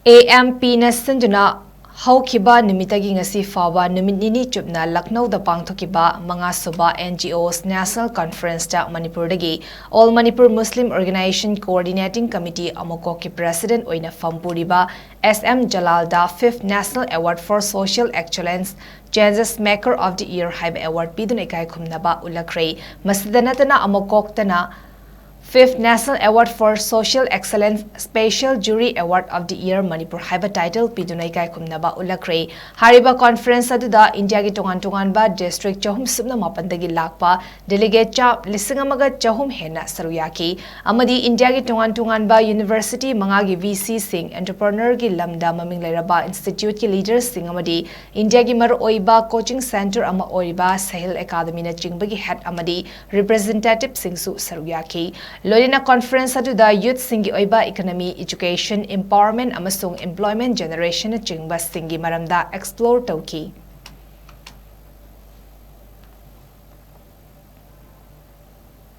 AMP na sinduna Haukiba nimitagi ngasi fawa numit nini chupna Lucknow da pangthokiba mga suba NGOs National Conference ta Manipur dagi All Manipur Muslim Organization Coordinating Committee Ammococ ki President Oina Pham Puriba SM Jalal da 5th National Award for Social Excellence Changes Maker of the Year HAIBA Award PIDUNA EKAI KHUMNABA UTLAKHRE Masdanatana Ammococ tana 5th National Award for Social Excellence Special Jury Award of the Year Manipur HAIBA title PIDUNA EKAI KHUMNABA UTLAKHRE HAIBA conference aduda India gi tongan ba district chahum subna mapandagi lakpa delegate cha lisingamaga chahum hena saruyaki amadi India gi tongan ba university manga gi VC sing entrepreneur gi lamda maming lairaba institute ki leaders sing amadi India gi mar oiba coaching center ama oiba Sahil Academy na chingbagi head amadi representative singsu saruyaki Lorina conference aduda youth singi oiba economy education empowerment amasung employment generation chingba singi maramda explore tauki